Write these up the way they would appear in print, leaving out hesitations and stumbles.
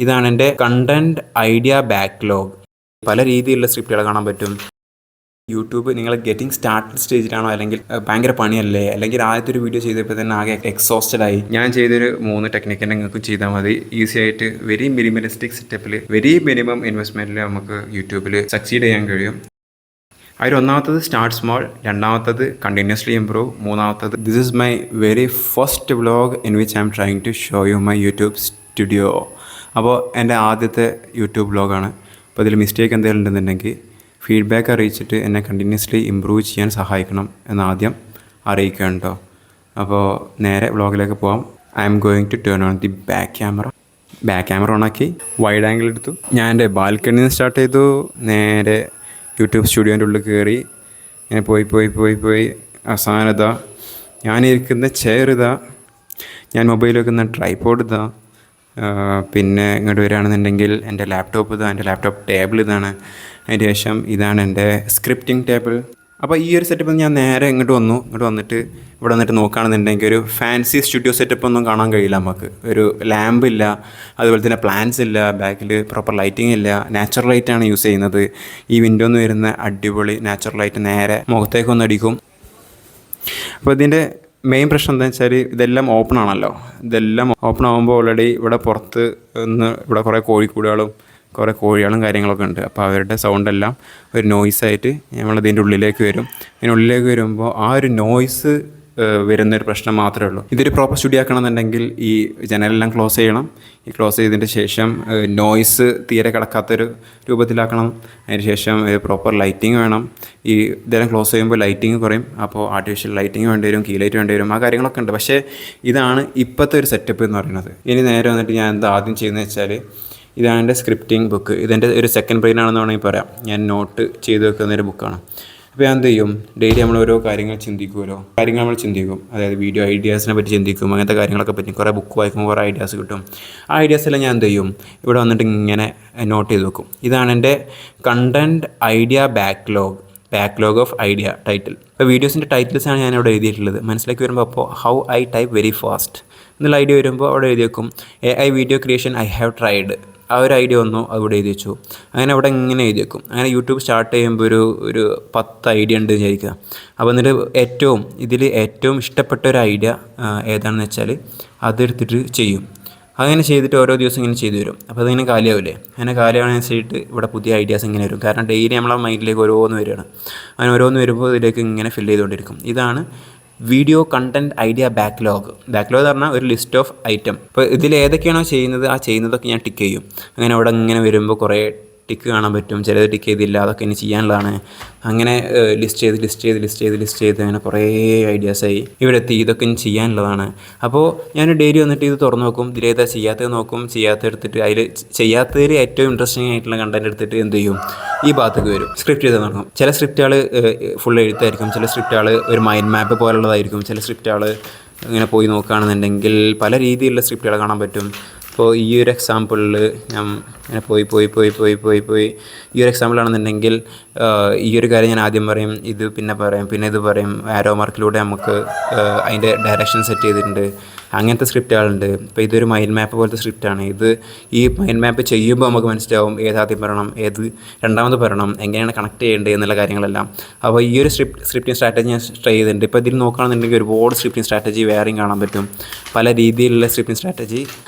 ഇതാണ് എൻ്റെ content idea backlog. പല രീതിയിലുള്ള സ്ക്രിപ്റ്റുകൾ കാണാൻ പറ്റും. യൂട്യൂബ് നിങ്ങൾ ഗെറ്റിംഗ് സ്റ്റാർട്ടഡ് സ്റ്റേജിലാണോ, അല്ലെങ്കിൽ ഭയങ്കര പണിയല്ലേ, അല്ലെങ്കിൽ ആദ്യത്തെ ഒരു വീഡിയോ ചെയ്തപ്പോൾ തന്നെ ആകെ എക്സോസ്റ്റഡ് ആയി. ഞാൻ ചെയ്തൊരു 3 ടെക്നിക്ക് നിങ്ങൾക്ക് ചെയ്താൽ മതി. ഈസി ആയിട്ട് വെരി മിനിമലിസ്റ്റിക് സെറ്റപ്പിൽ വെരി മിനിമം ഇൻവെസ്റ്റ്മെൻറ്റിൽ നമുക്ക് യൂട്യൂബിൽ സക്സീഡ് ചെയ്യാൻ കഴിയും. അതിൽ ഒന്നാമത്തത് സ്റ്റാർട്ട് സ്മോൾ, രണ്ടാമത്തത് കണ്ടിന്യൂസ്ലി ഇംപ്രൂവ്, മൂന്നാമത്തത് this is my very first vlog in which I am trying to show you my YouTube studio. അപ്പോൾ എൻ്റെ ആദ്യത്തെ യൂട്യൂബ് വ്ലോഗാണ്. അപ്പോൾ ഇതിൽ മിസ്റ്റേക്ക് എന്തെങ്കിലും ഉണ്ടെന്നുണ്ടെങ്കിൽ ഫീഡ്ബാക്ക് അറിയിച്ചിട്ട് എന്നെ കണ്ടിന്യൂസ്ലി ഇമ്പ്രൂവ് ചെയ്യാൻ സഹായിക്കണം എന്നാദ്യം അറിയിക്കണം കേട്ടോ. അപ്പോൾ നേരെ വ്ളോഗിലേക്ക് പോകാം. I am going to turn on the back camera ഓണാക്കി വൈഡ് ആംഗിൾ എടുത്തു. ഞാൻ എൻ്റെ ബാൽക്കണിയിൽ നിന്ന് സ്റ്റാർട്ട് ചെയ്തു. നേരെ യൂട്യൂബ് സ്റ്റുഡിയോൻ്റെ ഉള്ളിൽ കയറി ഇങ്ങനെ പോയി അവസാനതാ ഞാനിരിക്കുന്ന ചെയർ ഇതാ, ഞാൻ മൊബൈൽ വെക്കുന്ന ട്രൈപോഡ് ഇതാ, പിന്നെ ഇങ്ങോട്ട് വരികയാണെന്നുണ്ടെങ്കിൽ എൻ്റെ ലാപ്ടോപ്പ് ഇതാ, എൻ്റെ ലാപ്ടോപ്പ് ടേബിൾ ഇതാണ്. അതിന് ശേഷം ഇതാണ് എൻ്റെ സ്ക്രിപ്റ്റിംഗ് ടേബിൾ. അപ്പോൾ ഈ ഒരു സെറ്റപ്പ് ഞാൻ നേരെ ഇങ്ങോട്ട് വന്നിട്ട് ഇവിടെ വന്നിട്ട് നോക്കുകയാണെന്നുണ്ടെങ്കിൽ ഒരു ഫാൻസി സ്റ്റുഡിയോ സെറ്റപ്പ് ഒന്നും കാണാൻ കഴിയില്ല നമുക്ക്. ഒരു ലാമ്പ് ഇല്ല, അതുപോലെ തന്നെ പ്ലാൻസ് ഇല്ല, ബാക്കിൽ പ്രോപ്പർ ലൈറ്റിംഗ് ഇല്ല, നാച്ചുറൽ ലൈറ്റാണ് യൂസ് ചെയ്യുന്നത്. ഈ വിൻഡോന്ന് വരുന്ന അടിപൊളി നാച്ചുറൽ ലൈറ്റ് നേരെ മുഖത്തേക്കൊന്ന് അടിക്കും. അപ്പോൾ ഇതിൻ്റെ മെയിൻ പ്രശ്നം എന്താണെന്ന് വെച്ചാൽ ഇതെല്ലാം ഓപ്പൺ ആണല്ലോ. ഇതെല്ലാം ഓപ്പൺ ആകുമ്പോൾ ഓൾറെഡി ഇവിടെ പുറത്ത് ഇവിടെ കുറേ കോഴികളും കാര്യങ്ങളൊക്കെ ഉണ്ട്. അപ്പോൾ അവരുടെ സൗണ്ടെല്ലാം ഒരു നോയ്സായിട്ട് നമ്മളതിൻ്റെ ഉള്ളിലേക്ക് വരും. അതിനുള്ളിലേക്ക് വരുമ്പോൾ ആ ഒരു നോയ്സ് വരുന്നൊരു പ്രശ്നം മാത്രമേ ഉള്ളൂ. ഇതൊരു പ്രോപ്പർ സ്റ്റുഡിയോ ആക്കണമെന്നുണ്ടെങ്കിൽ ഈ ജനലെല്ലാം ക്ലോസ് ചെയ്യണം. ഈ ക്ലോസ് ചെയ്തതിൻ്റെ ശേഷം നോയ്സ് തീരെ കിടക്കാത്തൊരു രൂപത്തിലാക്കണം. അതിന് ശേഷം പ്രോപ്പർ ലൈറ്റിംഗ് വേണം. ഈ ഇതെല്ലാം ക്ലോസ് ചെയ്യുമ്പോൾ ലൈറ്റിംഗ് കുറയും. അപ്പോൾ ആർട്ടിഫിഷ്യൽ ലൈറ്റിംഗ് വേണ്ടി വരും, കീ ലൈറ്റ് വേണ്ടി വരും, ആ കാര്യങ്ങളൊക്കെ ഉണ്ട്. പക്ഷേ ഇതാണ് ഇപ്പോഴത്തെ ഒരു സെറ്റപ്പ് എന്ന് പറയുന്നത്. ഇനി നേരെ വന്നിട്ട് ഞാൻ എന്താ ആദ്യം ചെയ്യുന്നത് വെച്ചാൽ, ഇതാണ് എൻ്റെ സ്ക്രിപ്റ്റിംഗ് ബുക്ക്. ഇതെൻ്റെ ഒരു സെക്കൻഡ് ബ്രെയിൻ ആണെന്ന് വേണമെങ്കിൽ പറയാം. ഞാൻ നോട്ട് ചെയ്ത് വെക്കുന്നൊരു ബുക്കാണ്. അപ്പോൾ ഞാൻ എന്ത് ചെയ്യും, ഡെയിലി നമ്മൾ ഓരോ കാര്യങ്ങൾ ചിന്തിക്കും. അതായത് വീഡിയോ ഐഡിയാസിനെ പറ്റി ചിന്തിക്കും, അങ്ങനത്തെ കാര്യങ്ങളൊക്കെ പറ്റി. കുറേ ബുക്ക് വായിക്കുമ്പോൾ കുറേ ഐഡിയാസ് കിട്ടും. ആ ഐഡിയാസെല്ലാം ഞാൻ എന്ത് ചെയ്യും, ഇവിടെ വന്നിട്ട് ഇങ്ങനെ നോട്ട് ചെയ്ത് വെക്കും. ഇതാണ് എൻ്റെ content idea backlog of idea title. ഇപ്പോൾ വീഡിയോസിൻ്റെ ടൈറ്റിൽസാണ് ഞാനിവിടെ എഴുതിയിട്ടുള്ളത്. മനസ്സിലാക്കി വരുമ്പോൾ അപ്പോൾ how I type very fast എന്നുള്ള ഐഡിയ വരുമ്പോൾ അവിടെ എഴുതി വെക്കും. AI video creation I have tried, ആ ഒരു ഐഡിയ വന്നു, അവിടെ എഴുതി വെച്ചു. അങ്ങനെ അവിടെ ഇങ്ങനെ എഴുതി വെക്കും. അങ്ങനെ യൂട്യൂബ് സ്റ്റാർട്ട് ചെയ്യുമ്പോൾ ഒരു 10 ഐഡിയ ഉണ്ട് വിചാരിക്കുക. അപ്പോൾ എന്നിട്ട് ഇതിൽ ഏറ്റവും ഇഷ്ടപ്പെട്ട ഒരു ഐഡിയ ഏതാണെന്ന് വെച്ചാൽ അതെടുത്തിട്ട് ചെയ്യും. അങ്ങനെ ചെയ്തിട്ട് ഓരോ ദിവസം ഇങ്ങനെ ചെയ്തു വരും. അപ്പോൾ അതിങ്ങനെ കാലിയാവില്ലേ. അങ്ങനെ കാലിയാവനുസരിച്ചിട്ട് ഇവിടെ പുതിയ ഐഡിയാസ് ഇങ്ങനെ വരും. കാരണം ഡെയിലി നമ്മളെ മൈൻഡിലേക്ക് ഓരോന്ന് വരികയാണ്. അങ്ങനെ ഓരോന്ന് വരുമ്പോൾ ഇതിലേക്ക് ഇങ്ങനെ ഫില്ല് ചെയ്തുകൊണ്ടിരിക്കും. ഇതാണ് വീഡിയോ കണ്ടന്റ് ഐഡിയ ബാക്ക്ലോഗ് എന്ന് പറഞ്ഞാൽ ഒരു ലിസ്റ്റ് ഓഫ് ഐറ്റം. ഇപ്പോൾ ഇതിൽ ഏതൊക്കെയാണോ ചെയ്യുന്നത് ആ ചെയ്യുന്നതൊക്കെ ഞാൻ ടിക്ക് ചെയ്യും. അങ്ങനെ അവിടെ ഇങ്ങനെ വരുമ്പോൾ കുറേ ടിക്ക് കാണാൻ പറ്റും. ചിലത് ടിക്ക് ചെയ്തില്ല, അതൊക്കെ ഇനി ചെയ്യാനുള്ളതാണ്. അങ്ങനെ ലിസ്റ്റ് ചെയ്ത് അങ്ങനെ കുറേ ഐഡിയാസായി ഇവിടെ എത്തി. ഇതൊക്കെ ഇനി ചെയ്യാനുള്ളതാണ്. അപ്പോൾ ഞാൻ ഡെയിലി വന്നിട്ട് ഇത് തുറന്ന് നോക്കും. ഇതിലേതാ ചെയ്യാത്തത് നോക്കും. ചെയ്യാത്തെടുത്തിട്ട് അതിൽ ചെയ്യാത്തതിൽ ഏറ്റവും ഇൻട്രസ്റ്റിംഗ് ആയിട്ടുള്ള കണ്ടന്റ് എടുത്തിട്ട് എന്ത് ചെയ്യും, ഈ ഭാഗത്തേക്ക് വരും. സ്ക്രിപ്റ്റ് ചെയ്ത് തുടങ്ങും. ചില സ്ക്രിപ്റ്റുകൾ ഫുൾ എഴുത്തായിരിക്കും, ചില സ്ക്രിപ്റ്റുകൾ ഒരു മൈൻഡ് മാപ്പ് പോലുള്ളതായിരിക്കും, ചില സ്ക്രിപ്റ്റുകൾ ഇങ്ങനെ പോയി നോക്കുകയാണെന്നുണ്ടെങ്കിൽ പല രീതിയിലുള്ള സ്ക്രിപ്റ്റുകൾ കാണാൻ പറ്റും. ഇപ്പോൾ ഈ ഒരു എക്സാമ്പിളിൽ ഞാൻ ഇങ്ങനെ പോയി ഈ ഒരു എക്സാമ്പിളാണെന്നുണ്ടെങ്കിൽ ഈ ഒരു കാര്യം ഞാൻ ആദ്യം പറയും, ഇത് പിന്നെ ഇത് പറയും. ആരോ മാർക്കിലൂടെ നമുക്ക് അതിൻ്റെ ഡയറക്ഷൻ സെറ്റ് ചെയ്തിട്ടുണ്ട്. അങ്ങനത്തെ സ്ക്രിപ്റ്റുകളുണ്ട്. ഇപ്പോൾ ഇതൊരു മൈൻഡ് മാപ്പ് പോലത്തെ സ്ക്രിപ്റ്റാണ്. ഈ മൈൻഡ് മാപ്പ് ചെയ്യുമ്പോൾ നമുക്ക് മനസ്സിലാവും ഏതാദ്യം പറയണം, ഏത് രണ്ടാമത് പറയണം, എങ്ങനെയാണ് കണക്ട് ചെയ്യേണ്ടത് എന്നുള്ള കാര്യങ്ങളെല്ലാം. അപ്പോൾ ഈ ഒരു സ്ക്രിപ്റ്റിംഗ് സ്ട്രാറ്റജി ഞാൻ ട്രൈ ചെയ്തിട്ടുണ്ട്. ഇപ്പോൾ ഇതിൽ നോക്കുകയാണെന്നുണ്ടെങ്കിൽ ഒരുപാട് സ്ക്രിപ്റ്റിംഗ് സ്ട്രാറ്റജി വേറെയും കാണാൻ പറ്റും. പല രീതിയിലുള്ള സ്ക്രിപ്റ്റിംഗ് സ്ട്രാറ്റജി.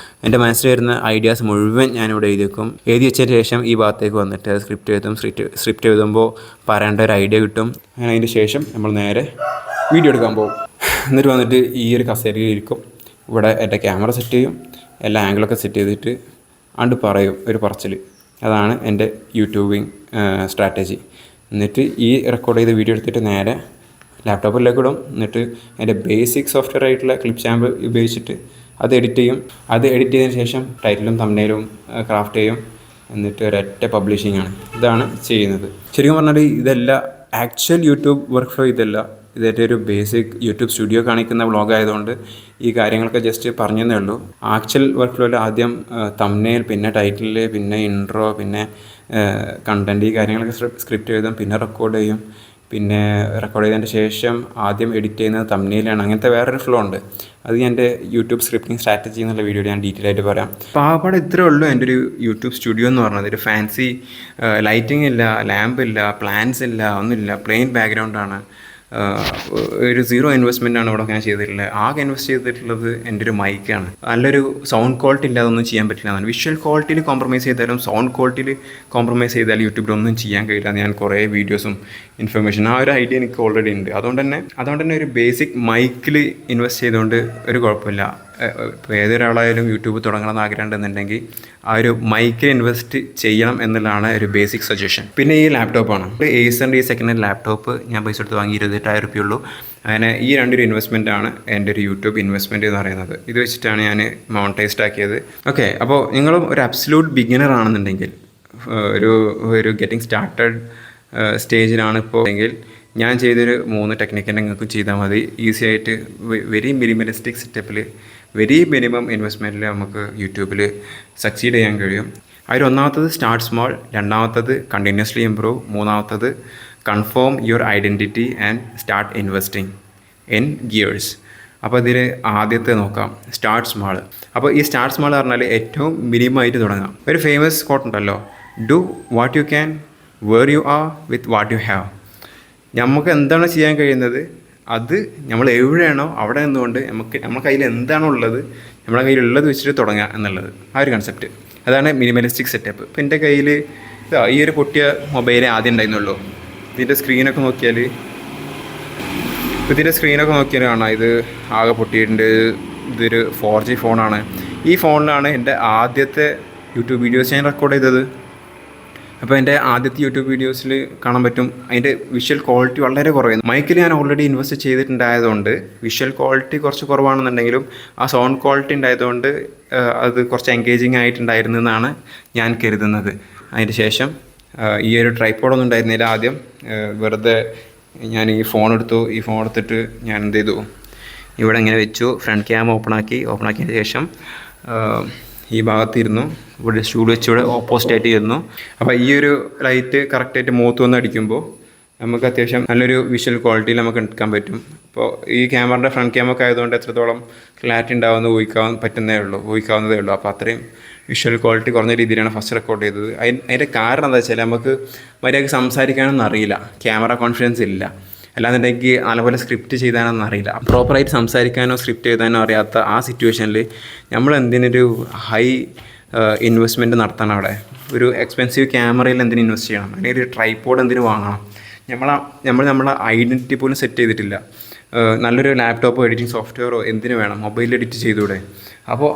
എൻ്റെ മനസ്സിൽ വരുന്ന ഐഡിയാസ് മുഴുവൻ ഞാനിവിടെ എഴുതി വെക്കും. എഴുതി വെച്ചതിന് ശേഷം ഈ ഭാഗത്തേക്ക് വന്നിട്ട് സ്ക്രിപ്റ്റ് എഴുതുമ്പോൾ പറയേണ്ട ഒരു ഐഡിയ കിട്ടും. അങ്ങനെ അതിൻ്റെ ശേഷം നമ്മൾ നേരെ വീഡിയോ എടുക്കാൻ പോകും. എന്നിട്ട് വന്നിട്ട് ഈ ഒരു കസേരയിൽ ഇരിക്കും. ഇവിടെ എൻ്റെ ക്യാമറ സെറ്റ് ചെയ്യും, എല്ലാ ആംഗിളൊക്കെ സെറ്റ് ചെയ്തിട്ട് പറയും ഒരു പറച്ചിൽ. അതാണ് എൻ്റെ യൂട്യൂബിങ് സ്ട്രാറ്റജി. എന്നിട്ട് ഈ റെക്കോർഡ് ചെയ്ത വീഡിയോ എടുത്തിട്ട് നേരെ ലാപ്ടോപ്പിലേക്ക് ഇടും. എന്നിട്ട് എൻ്റെ ബേസിക് സോഫ്റ്റ്വെയർ ആയിട്ടുള്ള ക്ലിപ്ചാമ്പ് ഉപയോഗിച്ചിട്ട് അത് എഡിറ്റ് ചെയ്തതിന് ശേഷം ടൈറ്റിലും തംബ്നെയിലും ക്രാഫ്റ്റ് ചെയ്യും. എന്നിട്ട് ഒരൊറ്റ പബ്ലിഷിംഗ് ആണ്. ഇതാണ് ചെയ്യുന്നത്. ശരിക്കും പറഞ്ഞാൽ ഇതെല്ലാം ആക്ച്വൽ യൂട്യൂബ് വർക്ക് ഫ്ലോ ഇതേറ്റ ഒരു ബേസിക് യൂട്യൂബ് സ്റ്റുഡിയോ കാണിക്കുന്ന വ്ളോഗ് ആയതുകൊണ്ട് ഈ കാര്യങ്ങളൊക്കെ ജസ്റ്റ് പറഞ്ഞതേ ഉള്ളൂ. ആക്ച്വൽ വർക്ക് ഫ്ലോയിൽ ആദ്യം തംബ്നെയിൽ, പിന്നെ ടൈറ്റിൽ, പിന്നെ ഇൻട്രോ, പിന്നെ കണ്ടൻറ്റ്, ഈ കാര്യങ്ങളൊക്കെ സ്ക്രിപ്റ്റ് എഴുതും, പിന്നെ റെക്കോർഡ് ചെയ്യും. പിന്നെ റെക്കോർഡ് ചെയ്തതിന് ശേഷം ആദ്യം എഡിറ്റ് ചെയ്യുന്നത് തംബ്നെയിലാണ്. അങ്ങനത്തെ വേറൊരു ഫ്ലോ ഉണ്ട്. അത് ഞാൻ എൻ്റെ യൂട്യൂബ് സ്ക്രിപ്റ്റിംഗ് സ്ട്രാറ്റജി എന്നുള്ള വീഡിയോയിൽ ഞാൻ ഡീറ്റെയിൽ ആയിട്ട് പറയാം. പാവാട ഇത്രേ ഉള്ളൂ എൻ്റെ ഒരു യൂട്യൂബ് സ്റ്റുഡിയോ എന്ന് പറഞ്ഞത്. ഒരു ഫാൻസി ലൈറ്റിംഗ് ഇല്ല, ലാമ്പ് ഇല്ല, പ്ലാൻസ് ഇല്ല, ഒന്നുമില്ല. പ്ലെയിൻ ബാക്ക്ഗ്രൗണ്ടാണ്. ഒരു സീറോ ഇൻവെസ്റ്റ്മെൻ്റ് ഇവിടെ ഞാൻ ചെയ്തിട്ടുള്ളത്. ആകെ ഇൻവെസ്റ്റ് ചെയ്തിട്ടുള്ളത് എൻ്റെ ഒരു മൈക്കാണ്. നല്ലൊരു സൗണ്ട് ക്വാളിറ്റി ഇല്ലാതെ ഒന്നും ചെയ്യാൻ പറ്റില്ല. വിഷ്വൽ ക്വാളിറ്റിയിൽ കോംപ്രമൈസ് ചെയ്താലും സൗണ്ട് ക്വാളിറ്റിയിൽ കോംപ്രമൈസ് ചെയ്താലും യൂട്യൂബിലൊന്നും ചെയ്യാൻ കഴിയില്ല. ഞാൻ കുറേ വീഡിയോസും ഇൻഫർമേഷൻ ആ ഒരു ഐഡിയ എനിക്ക് ഓൾറെഡി ഉണ്ട്. അതുകൊണ്ട് തന്നെ ഒരു ബേസിക് മൈക്കിൽ ഇൻവെസ്റ്റ് ചെയ്തുകൊണ്ട് ഒരു കുഴപ്പമില്ല. ഇപ്പോൾ ഏതൊരാളായാലും യൂട്യൂബ് തുടങ്ങണമെന്ന് ആഗ്രഹം ഉണ്ടെന്നുണ്ടെങ്കിൽ ആ ഒരു മൈക്കിൽ ഇൻവെസ്റ്റ് ചെയ്യണം എന്നുള്ളതാണ് ഒരു ബേസിക് സജഷൻ. പിന്നെ ഈ ലാപ്ടോപ്പാണ്. ഏസറിൻ്റെ ഈ സെക്കൻഡ് ഹാൻഡ് ലാപ്ടോപ്പ് ഞാൻ പൈസ എടുത്ത് വാങ്ങി 28,000 രൂപയുള്ളൂ. അങ്ങനെ ഈ രണ്ടൊരു ഇൻവെസ്റ്റ്മെൻറ്റാണ് എൻ്റെ ഒരു യൂട്യൂബ് ഇൻവെസ്റ്റ്മെൻറ്റ് എന്ന് പറയുന്നത്. ഇത് വെച്ചിട്ടാണ് ഞാൻ മോണിറ്റൈസ്ഡ് ആക്കിയത്. ഓക്കെ, അപ്പോൾ നിങ്ങളും ഒരു അബ്സല്യൂട്ട് ബിഗിനർ ആണെന്നുണ്ടെങ്കിൽ, ഒരു ഗെറ്റിംഗ് സ്റ്റാർട്ടഡ് സ്റ്റേജിലാണ് ഇപ്പോൾ എങ്കിൽ ഞാൻ ചെയ്തൊരു 3 ടെക്നിക്ക് നിങ്ങൾക്ക് ചെയ്താൽ മതി. ഈസി ആയിട്ട് വെരി മിനിമലിസ്റ്റിക് സെറ്റപ്പിൽ വെരി മിനിമം ഇൻവെസ്റ്റ്മെൻറ്റിൽ നമുക്ക് യൂട്യൂബിൽ സക്സീഡ് ചെയ്യാൻ കഴിയും. അതിൽ ഒന്നാമത്തത് സ്റ്റാർട്ട് സ്മോൾ, രണ്ടാമത്തത് കണ്ടിന്യൂസ്ലി ഇംപ്രൂവ്, മൂന്നാമത്തത് confirm your identity and start investing in gears. അപ്പോൾ ഇതിൽ ആദ്യത്തെ നോക്കാം, സ്റ്റാർട്ട് സ്മാൾ. അപ്പോൾ ഈ സ്റ്റാർട്ട് സ്മാൾ പറഞ്ഞാൽ ഏറ്റവും മിനിമമായിട്ട് തുടങ്ങാം. ഒരു ഫേമസ് കോട്ട് ഉണ്ടല്ലോ, do what you can where you are with what you have. നമുക്ക് എന്താണ് ചെയ്യാൻ കഴിയുന്നത് അത് നമ്മൾ എവിടെയാണോ അവിടെ നിന്നുകൊണ്ട് നമ്മുടെ കയ്യിൽ എന്താണോ ഉള്ളത് നമ്മുടെ കയ്യിലുള്ളത് വെച്ചിട്ട് തുടങ്ങുക എന്നുള്ളത്, ആ ഒരു കൺസെപ്റ്റ്. അതാണ് മിനിമലിസ്റ്റിക് സെറ്റപ്പ്. ഇപ്പോൾ എൻ്റെ കയ്യിൽ ഈ ഒരു പൊട്ടിയ മൊബൈലേ ആദ്യം ഉണ്ടായിരുന്നുള്ളൂ. ഇതിൻ്റെ സ്ക്രീനൊക്കെ നോക്കിയാൽ കാണാം ഇത് ആകെ പൊട്ടിയിട്ടുണ്ട്. ഇതൊരു 4G ഫോണാണ്. ഈ ഫോണിലാണ് എൻ്റെ ആദ്യത്തെ യൂട്യൂബ് വീഡിയോസ് ഞാൻ റെക്കോർഡ് ചെയ്തത്. അപ്പോൾ എൻ്റെ ആദ്യത്തെ യൂട്യൂബ് വീഡിയോസിൽ കാണാൻ പറ്റും അതിൻ്റെ വിഷ്വൽ ക്വാളിറ്റി വളരെ കുറവായിരുന്നു. മൈക്കിൽ ഞാൻ ഓൾറെഡി ഇൻവെസ്റ്റ് ചെയ്തിട്ടുണ്ടായതുകൊണ്ട് വിഷ്വൽ ക്വാളിറ്റി കുറച്ച് കുറവാണെന്നുണ്ടെങ്കിലും ആ സൗണ്ട് ക്വാളിറ്റി ഉണ്ടായതുകൊണ്ട് അത് കുറച്ച് എൻഗേജിങ് ആയിട്ടുണ്ടായിരുന്നു എന്നാണ് ഞാൻ കരുതുന്നത്. അതിന് ശേഷം ഈ ഒരു ട്രൈപ്പോഡൊന്നും ഉണ്ടായിരുന്നില്ല. ആദ്യം വെറുതെ ഞാൻ ഈ ഫോൺ എടുത്തിട്ട് ഞാൻ എന്ത് ചെയ്തു, ഇവിടെ ഇങ്ങനെ വെച്ചു, ഫ്രണ്ട് ക്യാം ഓപ്പണാക്കിയതിന് ശേഷം ഈ ഭാഗത്തിരുന്നു, ഇവിടെ സ്റ്റൂൾ വെച്ച് ഇവിടെ ഓപ്പോസിറ്റായിട്ട് ഇരുന്നു. അപ്പോൾ ഈ ഒരു ലൈറ്റ് കറക്റ്റായിട്ട് മുഖത്ത് വന്ന് അടിക്കുമ്പോൾ നമുക്ക് അത്യാവശ്യം നല്ലൊരു വിഷ്വൽ ക്വാളിറ്റിയിൽ നമുക്ക് എടുക്കാൻ പറ്റും. ഇപ്പോൾ ഈ ക്യാമറയുടെ ഫ്രണ്ട് ക്യാമൊക്കെ ആയതുകൊണ്ട് എത്രത്തോളം ക്ലാരിറ്റി ഉണ്ടാവുമെന്ന് ഊഹിക്കാവുന്നതേ ഉള്ളൂ. അപ്പോൾ അത്രയും വിഷ്വൽ ക്വാളിറ്റി കുറഞ്ഞ രീതിയിലാണ് ഫസ്റ്റ് റെക്കോർഡ് ചെയ്തത്. അതിൻ്റെ കാരണം എന്താ വെച്ചാൽ നമുക്ക് മര്യാദയ്ക്ക് സംസാരിക്കാനൊന്നും അറിയില്ല, ക്യാമറ കോൺഫിഡൻസ് ഇല്ല. അല്ലാന്നുണ്ടെങ്കിൽ നല്ലപോലെ സ്ക്രിപ്റ്റ് ചെയ്താനൊന്നും അറിയില്ല. പ്രോപ്പറായിട്ട് സംസാരിക്കാനോ സ്ക്രിപ്റ്റ് എഴുതാനോ അറിയാത്ത ആ സിറ്റുവേഷനിൽ നമ്മൾ എന്തിനൊരു ഹൈ ഇൻവെസ്റ്റ്മെൻറ്റ് നടത്തണം? അവിടെ ഒരു എക്സ്പെൻസീവ് ക്യാമറയിൽ എന്തിനു ഇൻവെസ്റ്റ് ചെയ്യണം? അല്ലെങ്കിൽ ഒരു ട്രൈപോഡ് എന്തിനു വാങ്ങണം? നമ്മളെ ഐഡൻറ്റിറ്റി പോലും സെറ്റ് ചെയ്തിട്ടില്ല. നല്ലൊരു ലാപ്ടോപ്പോ എഡിറ്റിംഗ് സോഫ്റ്റ്വെയറോ എന്തിനു വേണം? മൊബൈലിൽ എഡിറ്റ് ചെയ്തൂടെ? അപ്പോൾ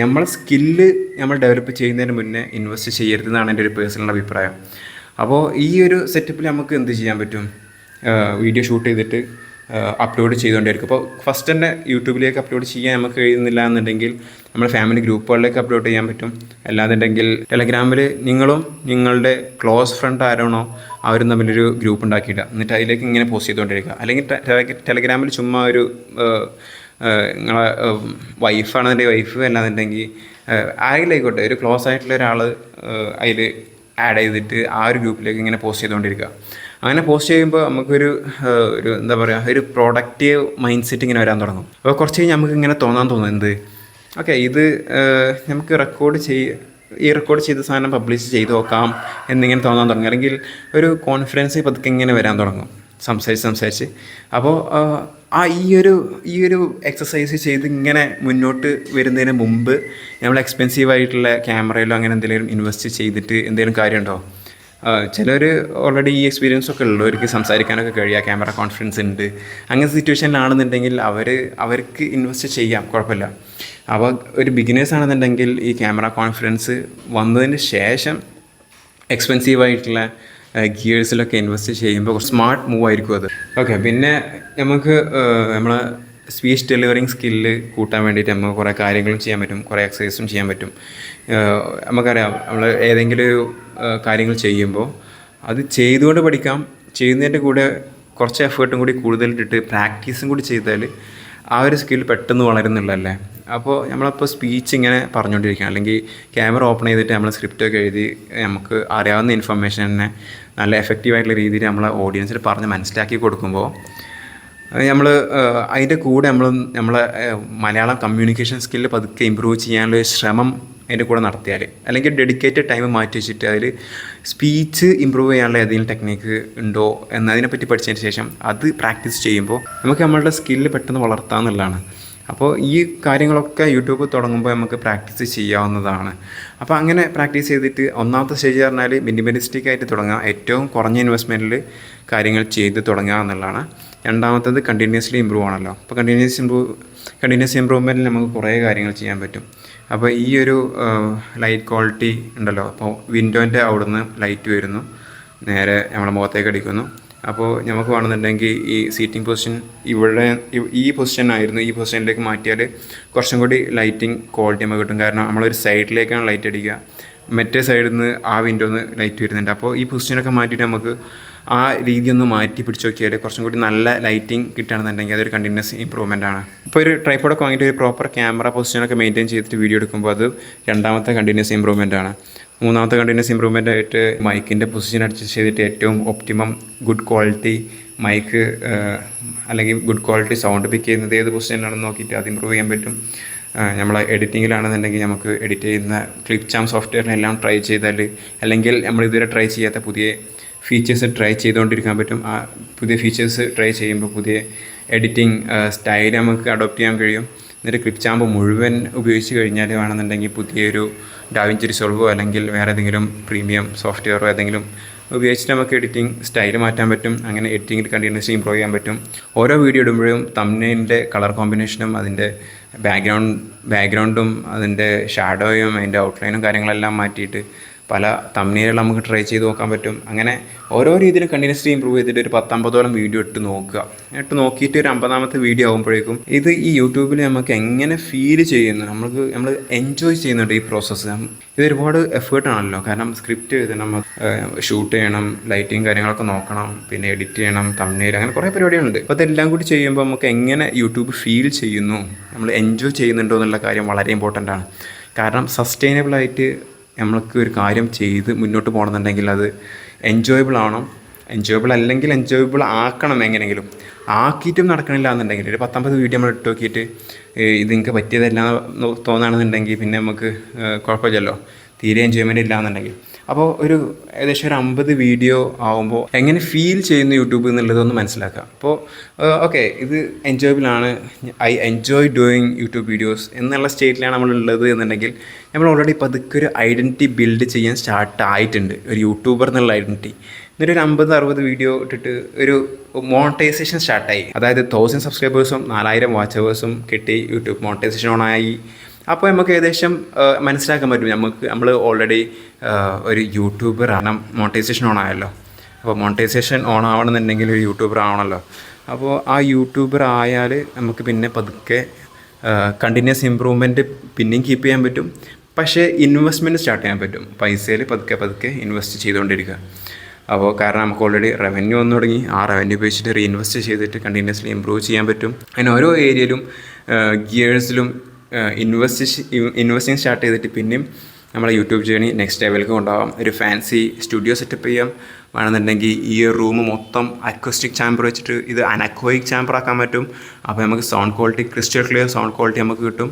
നമ്മളെ സ്കില്ല് നമ്മൾ ഡെവലപ്പ് ചെയ്യുന്നതിന് മുന്നേ ഇൻവെസ്റ്റ് ചെയ്യരുതെന്നാണ് എൻ്റെ ഒരു പേഴ്സണൽ അഭിപ്രായം. അപ്പോൾ ഈ ഒരു സെറ്റപ്പിൽ നമുക്ക് എന്ത് ചെയ്യാൻ പറ്റും? വീഡിയോ ഷൂട്ട് ചെയ്തിട്ട് അപ്ലോഡ് ചെയ്തുകൊണ്ടിരിക്കും. അപ്പോൾ ഫസ്റ്റ് തന്നെ യൂട്യൂബിലേക്ക് അപ്ലോഡ് ചെയ്യാൻ നമുക്ക് കഴിയുന്നില്ല എന്നുണ്ടെങ്കിൽ നമ്മൾ ഫാമിലി ഗ്രൂപ്പുകളിലേക്ക് അപ്ലോഡ് ചെയ്യാൻ പറ്റും. അല്ലാന്നുണ്ടെങ്കിൽ ടെലഗ്രാമിൽ നിങ്ങളും നിങ്ങളുടെ ക്ലോസ് ഫ്രണ്ട് ആരാണോ അവരും തമ്മിലൊരു ഗ്രൂപ്പ് ഉണ്ടാക്കിയിടുക, എന്നിട്ട് അതിലേക്ക് ഇങ്ങനെ പോസ്റ്റ് ചെയ്തുകൊണ്ടിരിക്കുക. അല്ലെങ്കിൽ ടെലഗ്രാമിൽ ചുമ്മാ ഒരു നിങ്ങളെ വൈഫാണെന്നുണ്ടെങ്കിൽ വൈഫ്, അല്ലാന്നുണ്ടെങ്കിൽ ആരെങ്കിലായിക്കോട്ടെ ഒരു ക്ലോസ് ആയിട്ടുള്ള ഒരാൾ അതിൽ ആഡ് ചെയ്തിട്ട് ആ ഒരു ഗ്രൂപ്പിലേക്ക് ഇങ്ങനെ പോസ്റ്റ് ചെയ്തുകൊണ്ടിരിക്കുക. അങ്ങനെ പോസ്റ്റ് ചെയ്യുമ്പോൾ നമുക്കൊരു എന്താ പറയുക, ഒരു പ്രൊഡക്റ്റീവ് മൈൻഡ് സെറ്റ് ഇങ്ങനെ വരാൻ തുടങ്ങും. അപ്പോൾ കുറച്ച് കഴിഞ്ഞ് നമുക്ക് ഇങ്ങനെ തോന്നും എന്ത്, ഓക്കെ ഇത് നമുക്ക് റെക്കോർഡ് ചെയ്ത സാധനം പബ്ലിഷ് ചെയ്ത് നോക്കാം എന്നിങ്ങനെ തോന്നാൻ തുടങ്ങും. അല്ലെങ്കിൽ ഒരു കോൺഫിഡൻസ് പതുക്കെ ഇങ്ങനെ വരാൻ തുടങ്ങും സംസാരിച്ച്. അപ്പോൾ ഈ ഒരു എക്സസൈസ് ചെയ്ത് ഇങ്ങനെ മുന്നോട്ട് വരുന്നതിന് മുമ്പ് നമ്മൾ എക്സ്പെൻസീവായിട്ടുള്ള ക്യാമറയിലോ അങ്ങനെ എന്തെങ്കിലും ഇൻവെസ്റ്റ് ചെയ്തിട്ട് എന്തെങ്കിലും കാര്യമുണ്ടോ? ചിലർ ഓൾറെഡി ഈ എക്സ്പീരിയൻസ് ഒക്കെ ഉള്ളവർക്ക് സംസാരിക്കാനൊക്കെ കഴിയുക, ക്യാമറ കോൺഫിഡൻസ് ഉണ്ട്. അങ്ങനത്തെ സിറ്റുവേഷനിലാണെന്നുണ്ടെങ്കിൽ അവർക്ക് ഇൻവെസ്റ്റ് ചെയ്യാം, കുഴപ്പമില്ല. അപ്പോൾ ഒരു ബിഗിനേഴ്സ് ആണെന്നുണ്ടെങ്കിൽ ഈ ക്യാമറ കോൺഫിഡൻസ് വന്നതിന് ശേഷം എക്സ്പെൻസീവായിട്ടുള്ള ഗിയേഴ്സിലൊക്കെ ഇൻവെസ്റ്റ് ചെയ്യുമ്പോൾ സ്മാർട്ട് മൂവ് ആയിരിക്കും അത്. ഓക്കെ, പിന്നെ നമുക്ക് നമ്മളെ സ്പീച്ച് ഡെലിവറിങ് സ്കില്ല് കൂട്ടാൻ വേണ്ടിയിട്ട് നമുക്ക് കുറേ കാര്യങ്ങളും ചെയ്യാൻ പറ്റും, കുറേ എക്സസൈസും ചെയ്യാൻ പറ്റും. നമുക്കറിയാം, നമ്മൾ ഏതെങ്കിലും ഒരു കാര്യങ്ങൾ ചെയ്യുമ്പോൾ അത് ചെയ്തുകൊണ്ട് പഠിക്കാം. ചെയ്യുന്നതിൻ്റെ കൂടെ കുറച്ച് എഫേർട്ടും കൂടി കൂടുതലിട്ടിട്ട് പ്രാക്ടീസും കൂടി ചെയ്താൽ ആ ഒരു സ്കിൽ പെട്ടെന്ന് വളരുന്നുള്ളതല്ലേ. അപ്പോൾ നമ്മളപ്പോൾ സ്പീച്ച് ഇങ്ങനെ പറഞ്ഞുകൊണ്ടിരിക്കുക, അല്ലെങ്കിൽ ക്യാമറ ഓപ്പൺ ചെയ്തിട്ട് നമ്മൾ സ്ക്രിപ്റ്റൊക്കെ എഴുതി നമുക്ക് അറിയാവുന്ന ഇൻഫർമേഷൻ തന്നെ നല്ല എഫക്റ്റീവായിട്ടുള്ള രീതിയിൽ നമ്മളെ ഓഡിയൻസിൽ പറഞ്ഞ് മനസ്സിലാക്കി കൊടുക്കുമ്പോൾ നമ്മൾ അതിൻ്റെ കൂടെ നമ്മളെ മലയാളം കമ്മ്യൂണിക്കേഷൻ സ്കില്ല് പതുക്കെ ഇമ്പ്രൂവ് ചെയ്യാനുള്ള ശ്രമം അതിൻ്റെ കൂടെ നടത്തിയാൽ, അല്ലെങ്കിൽ ഡെഡിക്കേറ്റഡ് ടൈം മാറ്റി വെച്ചിട്ട് അതിൽ സ്പീച്ച് ഇമ്പ്രൂവ് ചെയ്യാനുള്ള ഏതെങ്കിലും ടെക്നിക്ക് ഉണ്ടോ എന്നതിനെപ്പറ്റി പഠിച്ചതിന് ശേഷം അത് പ്രാക്ടീസ് ചെയ്യുമ്പോൾ നമുക്ക് നമ്മളുടെ സ്കില്ല് പെട്ടെന്ന് വളർത്താമെന്നുള്ളതാണ്. അപ്പോൾ ഈ കാര്യങ്ങളൊക്കെ യൂട്യൂബ് തുടങ്ങുമ്പോൾ നമുക്ക് പ്രാക്ടീസ് ചെയ്യാവുന്നതാണ്. അപ്പോൾ അങ്ങനെ പ്രാക്ടീസ് ചെയ്തിട്ട് ഒന്നാമത്തെ സ്റ്റേജ് പറഞ്ഞാൽ മിനിമലിസ്റ്റിക് ആയിട്ട് തുടങ്ങുക, ഏറ്റവും കുറഞ്ഞ ഇൻവെസ്റ്റ്മെൻറ്റിൽ കാര്യങ്ങൾ ചെയ്ത് തുടങ്ങുക എന്നുള്ളതാണ്. രണ്ടാമത്തത് കണ്ടിന്യൂസ്ലി ഇമ്പ്രൂവ് ആണല്ലോ. അപ്പോൾ കണ്ടിന്യൂസ് ഇമ്പ്രൂവ്മെൻറ്റിൽ നമുക്ക് കുറേ കാര്യങ്ങൾ ചെയ്യാൻ പറ്റും. അപ്പോൾ ഈ ഒരു ലൈറ്റ് ക്വാളിറ്റി ഉണ്ടല്ലോ, അപ്പോൾ വിൻഡോൻ്റെ അവിടുന്ന് ലൈറ്റ് വരുന്നു, നേരെ നമ്മളെ മുഖത്തേക്ക് അടിക്കുന്നു. അപ്പോൾ നമുക്ക് വേണമെന്നുണ്ടെങ്കിൽ ഈ സീറ്റിംഗ് പൊസിഷൻ ഇവിടെ ഈ പൊസിഷനായിരുന്നു, ഈ പൊസിഷനിലേക്ക് മാറ്റിയാൽ കുറച്ചും കൂടി ലൈറ്റിംഗ് ക്വാളിറ്റി നമുക്ക് കിട്ടും. കാരണം നമ്മളൊരു സൈഡിലേക്കാണ് ലൈറ്റ് അടിക്കുക, മറ്റേ സൈഡിൽ നിന്ന് ആ വിൻഡോന്ന് ലൈറ്റ് വരുന്നുണ്ട്. അപ്പോൾ ഈ പൊസിഷനൊക്കെ മാറ്റിയിട്ട് നമുക്ക് ആ രീതി ഒന്ന് മാറ്റി പിടിച്ച് നോക്കിയാൽ കുറച്ചും കൂടി നല്ല ലൈറ്റിംഗ് കിട്ടുകയാണെന്നുണ്ടെങ്കിൽ അതൊരു കണ്ടിന്യൂസ് ഇമ്പ്രൂവ്മെൻ്റ് ആണ്. ഇപ്പോൾ ഒരു ട്രൈപോഡൊക്കെ വാങ്ങിയിട്ട് ഒരു പ്രോപ്പർ ക്യാമറ പൊസിഷനൊക്കെ മെയിൻറ്റെയിൻ ചെയ്തിട്ട് വീഡിയോ എടുക്കുമ്പോൾ അത് രണ്ടാമത്തെ കണ്ടിന്യൂസ് ഇമ്പ്രൂവ്മെൻ്റ് ആണ്. മൂന്നാമത്തെ കണ്ടിന്യൂസ് ഇമ്പ്രൂവ്മെൻ്റ് ആയിട്ട് മൈക്കിൻ്റെ പൊസിഷൻ അഡ്ജസ്റ്റ് ചെയ്തിട്ട് ഏറ്റവും ഒപ്റ്റിമം ഗുഡ് ക്വാളിറ്റി മൈക്ക് അല്ലെങ്കിൽ ഗുഡ് ക്വാളിറ്റി സൗണ്ട് പിക്ക് ചെയ്യുന്നത് ഏത് പൊസിഷനിലാണെന്ന് നോക്കിയിട്ട് അത് ഇമ്പ്രൂവ് ചെയ്യാൻ പറ്റും. നമ്മളെ എഡിറ്റിങ്ങിലാണെന്നുണ്ടെങ്കിൽ നമുക്ക് എഡിറ്റ് ചെയ്യുന്ന ക്ലിപ്ചാം സോഫ്റ്റ്വെയറിനെല്ലാം ട്രൈ ചെയ്താൽ, അല്ലെങ്കിൽ നമ്മൾ ഇതുവരെ ട്രൈ ചെയ്യാത്ത പുതിയ ഫീച്ചേഴ്സ് ട്രൈ ചെയ്തുകൊണ്ടിരിക്കാൻ പറ്റും. ആ പുതിയ ഫീച്ചേഴ്സ് ട്രൈ ചെയ്യുമ്പോൾ പുതിയ എഡിറ്റിംഗ് സ്റ്റൈൽ നമുക്ക് അഡോപ്റ്റ് ചെയ്യാൻ കഴിയും. എന്നിട്ട് ക്ലിപ്ചാമ്പ് മുഴുവൻ ഉപയോഗിച്ച് കഴിഞ്ഞാൽ വേണമെന്നുണ്ടെങ്കിൽ പുതിയൊരു ഡാവിഞ്ചി റിസോൾവോ അല്ലെങ്കിൽ വേറെ ഏതെങ്കിലും പ്രീമിയം സോഫ്റ്റ്വെയറോ ഏതെങ്കിലും ഉപയോഗിച്ചിട്ട് നമുക്ക് എഡിറ്റിംഗ് സ്റ്റൈൽ മാറ്റാൻ പറ്റും. അങ്ങനെ എഡിറ്റിംഗിൽ കണ്ടിന്യൂസ്ലി ഇമ്പ്രൂവ് ചെയ്യാൻ പറ്റും. ഓരോ വീഡിയോ ഇടുമ്പോഴും തംബ്നെയിലിൻ്റെ കളർ കോമ്പിനേഷനും അതിൻ്റെ ബാക്ക്ഗ്രൗണ്ടും അതിൻ്റെ ഷാഡോയും അതിൻ്റെ ഔട്ട്ലൈനും കാര്യങ്ങളെല്ലാം മാറ്റിയിട്ട് പല തംബ്നെയിലുകൾ നമുക്ക് ട്രൈ ചെയ്ത് നോക്കാൻ പറ്റും. അങ്ങനെ ഓരോ രീതിയിലും കണ്ടിന്യൂസ്ലി ഇമ്പ്രൂവ് ചെയ്തിട്ട് ഒരു 10-50ഓളം വീഡിയോ ഇട്ട് നോക്കിയിട്ട് ഒരു 50ാമത്തെ വീഡിയോ ആകുമ്പോഴേക്കും ഇത് ഈ യൂട്യൂബിൽ നമുക്ക് എങ്ങനെ ഫീൽ ചെയ്യുന്നു, നമ്മൾ എൻജോയ് ചെയ്യുന്നുണ്ട് ഈ പ്രോസസ്സ്. ഇത് ഒരുപാട് എഫേർട്ടാണല്ലോ. കാരണം സ്ക്രിപ്റ്റ് എഴുതണം, ഷൂട്ട് ചെയ്യണം, ലൈറ്റിങ് കാര്യങ്ങളൊക്കെ നോക്കണം, പിന്നെ എഡിറ്റ് ചെയ്യണം, തംബ്നെയിൽ, അങ്ങനെ കുറേ പരിപാടികളുണ്ട്. അപ്പോൾ അതെല്ലാം കൂടി ചെയ്യുമ്പോൾ നമുക്ക് എങ്ങനെ യൂട്യൂബ് ഫീൽ ചെയ്യുന്നു, നമ്മൾ എൻജോയ് ചെയ്യുന്നുണ്ടോ എന്നുള്ള കാര്യം വളരെ ഇമ്പോർട്ടൻ്റ് ആണ്. കാരണം സസ്റ്റൈനബിളായിട്ട് നമ്മൾക്ക് ഒരു കാര്യം ചെയ്ത് മുന്നോട്ട് പോകണമെന്നുണ്ടെങ്കിൽ അത് എൻജോയബിൾ ആവണം. എൻജോയബിൾ അല്ലെങ്കിൽ എൻജോയബിൾ ആക്കണം. എങ്ങനെയെങ്കിലും ആക്കിയിട്ടും നടക്കണില്ല എന്നുണ്ടെങ്കിൽ ഒരു 10-50 വീഡിയോ നമ്മൾ ഇട്ട് നോക്കിയിട്ട് ഇത് നിങ്ങൾക്ക് പറ്റിയതല്ല തോന്നുകയാണെന്നുണ്ടെങ്കിൽ പിന്നെ നമുക്ക് കുഴപ്പമില്ലല്ലോ, തീരെ എൻജോയ്മെൻറ്റ് ഇല്ല എന്നുണ്ടെങ്കിൽ. അപ്പോൾ ഏകദേശം ഒരു 50 വീഡിയോ ആകുമ്പോൾ എങ്ങനെ ഫീൽ ചെയ്യുന്നു യൂട്യൂബ് എന്നുള്ളതൊന്ന് മനസ്സിലാക്കാം. അപ്പോൾ ഓക്കെ, ഇത് എൻജോയബിളാണ്, I enjoy doing YouTube videos എന്നുള്ള സ്റ്റേറ്റിലാണ് നമ്മളുള്ളത് എന്നുണ്ടെങ്കിൽ നമ്മൾ ഓൾറെഡി പതുക്കെ ഒരു ഐഡൻറ്റിറ്റി ബിൽഡ് ചെയ്യാൻ സ്റ്റാർട്ട് ആയിട്ടുണ്ട്, ഒരു യൂട്യൂബർ എന്നുള്ള ഐഡൻറ്റിറ്റി. എന്നിട്ട് ഒരു 50-60 വീഡിയോ ഇട്ടിട്ട് ഒരു മോണിറ്റൈസേഷൻ സ്റ്റാർട്ടായി. അതായത് 1000 സബ്സ്ക്രൈബേഴ്സും 4000 വാച്ച് അവേഴ്സും കിട്ടി, യൂട്യൂബ് മോണിറ്റൈസേഷൻ ഓണായി. അപ്പോൾ നമുക്ക് ഏകദേശം മനസ്സിലാക്കാൻ പറ്റും നമ്മൾ ഓൾറെഡി ഒരു യൂട്യൂബർ ആണ്. മോണിറ്റൈസേഷൻ ഓൺ ആയല്ലോ. അപ്പോൾ മോണിറ്റൈസേഷൻ ഓൺ ആവണമെന്നുണ്ടെങ്കിൽ ഒരു യൂട്യൂബർ ആവണമല്ലോ. അപ്പോൾ ആ യൂട്യൂബർ ആയാൽ നമുക്ക് പിന്നെ പതുക്കെ കണ്ടിന്യൂസ് ഇമ്പ്രൂവ്മെൻറ്റ് പിന്നെയും കീപ്പ് ചെയ്യാൻ പറ്റും. പക്ഷേ ഇൻവെസ്റ്റ്മെൻറ്റ് സ്റ്റാർട്ട് ചെയ്യാൻ പറ്റും. പൈസയിൽ പതുക്കെ ഇൻവെസ്റ്റ് ചെയ്തുകൊണ്ടിരിക്കുക. അപ്പോൾ കാരണം നമുക്ക് ഓൾറെഡി റവന്യൂ വന്നു തുടങ്ങി, ആ റവന്യൂ ഉപയോഗിച്ചിട്ട് റീഇൻവെസ്റ്റ് ചെയ്തിട്ട് കണ്ടിന്യൂസ്ലി ഇമ്പ്രൂവ് ചെയ്യാൻ പറ്റും. അങ്ങനെ ഓരോ ഏരിയയിലും ഗിയേഴ്സിലും ഇൻവെസ്റ്റിംഗ് സ്റ്റാർട്ട് ചെയ്തിട്ട് പിന്നെയും നമ്മളെ യൂട്യൂബ് ജേണി നെക്സ്റ്റ് ലെവലിലേക്ക് കൊണ്ടുപോകാം. ഒരു ഫാൻസി സ്റ്റുഡിയോ സെറ്റപ്പ് ചെയ്യാം. വേണമെന്നുണ്ടെങ്കിൽ ഈ റൂം മൊത്തം അക്വസ്റ്റിക് ചാമ്പർ വെച്ചിട്ട് ഇത് അനക്വയിക് ചാമ്പർ ആക്കാൻ പറ്റും. അപ്പോൾ നമുക്ക് sound quality, crystal clear sound quality നമുക്ക് കിട്ടും.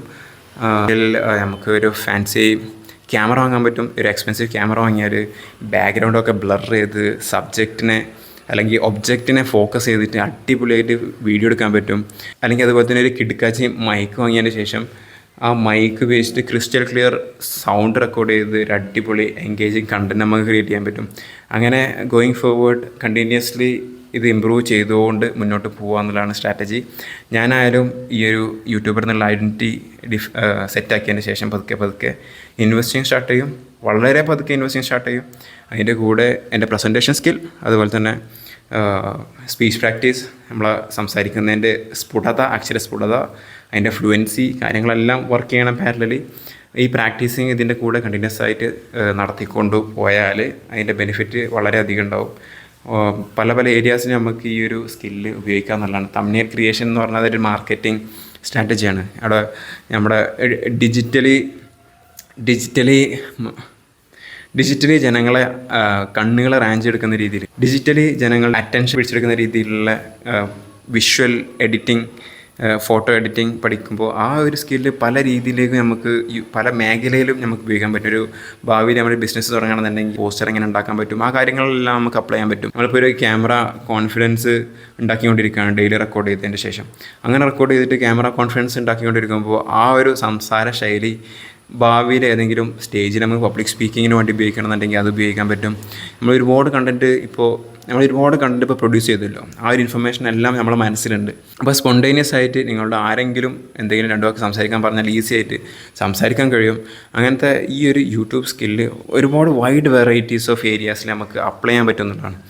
നമുക്ക് ഒരു ഫാൻസി ക്യാമറ വാങ്ങാൻ പറ്റും. ഒരു എക്സ്പെൻസീവ് ക്യാമറ വാങ്ങിയാൽ ബാക്ക്ഗ്രൗണ്ടൊക്കെ ബ്ലർ ചെയ്ത് സബ്ജക്റ്റിനെ അല്ലെങ്കിൽ ഒബ്ജക്റ്റിനെ ഫോക്കസ് ചെയ്തിട്ട് അടിപൊളിയായിട്ട് വീഡിയോ എടുക്കാൻ പറ്റും. അല്ലെങ്കിൽ അതുപോലെ തന്നെ ഒരു കിടുക്കാച്ചി മൈക്ക് വാങ്ങിയതിന് ശേഷം ആ മൈക്ക് ഉപയോഗിച്ചിട്ട് ക്രിസ്റ്റൽ ക്ലിയർ സൗണ്ട് റെക്കോർഡ് ചെയ്ത് ഒരു അടിപൊളി എൻഗേജിങ് കണ്ടൻറ്റ് നമുക്ക് ക്രിയേറ്റ് ചെയ്യാൻ പറ്റും. അങ്ങനെ ഗോയിങ് ഫോർവേഡ് കണ്ടിന്യൂസ്ലി ഇത് ഇമ്പ്രൂവ് ചെയ്തുകൊണ്ട് മുന്നോട്ട് പോകുക എന്നുള്ളതാണ് സ്ട്രാറ്റജി. ഞാനായാലും ഈ ഒരു യൂട്യൂബർ എന്നുള്ള ഐഡൻറ്റിറ്റി സെറ്റാക്കിയതിന് ശേഷം പതുക്കെ ഇൻവെസ്റ്റിംഗ് സ്റ്റാർട്ട് ചെയ്യും. വളരെ പതുക്കെ ഇൻവെസ്റ്റിംഗ് സ്റ്റാർട്ട് ചെയ്യും. അതിൻ്റെ കൂടെ എൻ്റെ പ്രസൻറ്റേഷൻ സ്കിൽ, അതുപോലെ തന്നെ സ്പീച്ച് പ്രാക്ടീസ്, നമ്മൾ സംസാരിക്കുന്നതിൻ്റെ സ്ഫുടത, അക്ഷരസ്ഫുടത, അതിൻ്റെ ഫ്ലുവൻസി കാര്യങ്ങളെല്ലാം വർക്ക് ചെയ്യണം പാരലലി. ഈ പ്രാക്ടീസിങ് ഇതിൻ്റെ കൂടെ കണ്ടിന്യൂസ് ആയിട്ട് നടത്തിക്കൊണ്ട് പോയാൽ അതിൻ്റെ ബെനിഫിറ്റ് വളരെയധികം ഉണ്ടാവും. പല ഏരിയാസിൽ നമുക്ക് ഈ ഒരു സ്കില്ല് ഉപയോഗിക്കുക എന്നുള്ളതാണ്. തംബ്നെയിൽ ക്രിയേഷൻ എന്ന് പറഞ്ഞാൽ അതൊരു മാർക്കറ്റിംഗ് സ്ട്രാറ്റജിയാണ്. അവിടെ നമ്മുടെ ഡിജിറ്റലി ജനങ്ങളെ കണ്ണുകളെ റാഞ്ച് എടുക്കുന്ന രീതിയിൽ, ഡിജിറ്റലി ജനങ്ങൾ അറ്റൻഷൻ പിടിച്ചെടുക്കുന്ന രീതിയിലുള്ള വിഷ്വൽ എഡിറ്റിംഗ്, ഫോട്ടോ എഡിറ്റിംഗ് പഠിക്കുമ്പോൾ ആ ഒരു സ്കില്ല് പല രീതിയിലേക്ക് നമുക്ക് പല മേഖലയിലും നമുക്ക് ഉപയോഗിക്കാൻ പറ്റും. ഒരു ഭാവിയിൽ നമ്മൾ ബിസിനസ് തുടങ്ങണമെന്നുണ്ടെങ്കിൽ പോസ്റ്റർ എങ്ങനെ ഉണ്ടാക്കാൻ പറ്റും, ആ കാര്യങ്ങളെല്ലാം നമുക്ക് അപ്ലൈ ചെയ്യാൻ പറ്റും. നമ്മളിപ്പോൾ ഒരു ക്യാമറ കോൺഫിഡൻസ് ഉണ്ടാക്കിക്കൊണ്ടിരിക്കുകയാണ് ഡെയിലി റെക്കോർഡ് ചെയ്തതിന് ശേഷം. അങ്ങനെ റെക്കോർഡ് ചെയ്തിട്ട് ക്യാമറ കോൺഫിഡൻസ് ഉണ്ടാക്കിക്കൊണ്ടിരിക്കുമ്പോൾ ആ ഒരു സംസാര ശൈലി ഭാവിയിൽ ഏതെങ്കിലും സ്റ്റേജിൽ നമുക്ക് പബ്ലിക് സ്പീക്കിങ്ങിന് വേണ്ടി ഉപയോഗിക്കണമെന്നുണ്ടെങ്കിൽ അത് ഉപയോഗിക്കാൻ പറ്റും. നമ്മൾ ഒരുപാട് കണ്ടൻറ്റ് ഇപ്പോൾ പ്രൊഡ്യൂസ് ചെയ്തല്ലോ, ആ ഒരു ഇൻഫർമേഷൻ എല്ലാം നമ്മുടെ മനസ്സിലുണ്ട്. അപ്പോൾ സ്പോണ്ടേനിയസ് ആയിട്ട് നിങ്ങളുടെ ആരെങ്കിലും എന്തെങ്കിലും രണ്ടു വാക്ക് സംസാരിക്കാൻ പറഞ്ഞാൽ ഈസി ആയിട്ട് സംസാരിക്കാൻ കഴിയും. അങ്ങനത്തെ ഈ ഒരു യൂട്യൂബ് സ്കില്ല് ഒരുപാട് വൈഡ് വെറൈറ്റീസ് ഓഫ് ഏരിയാസിൽ നമുക്ക് അപ്ലൈ ചെയ്യാൻ പറ്റുന്നതാണ്.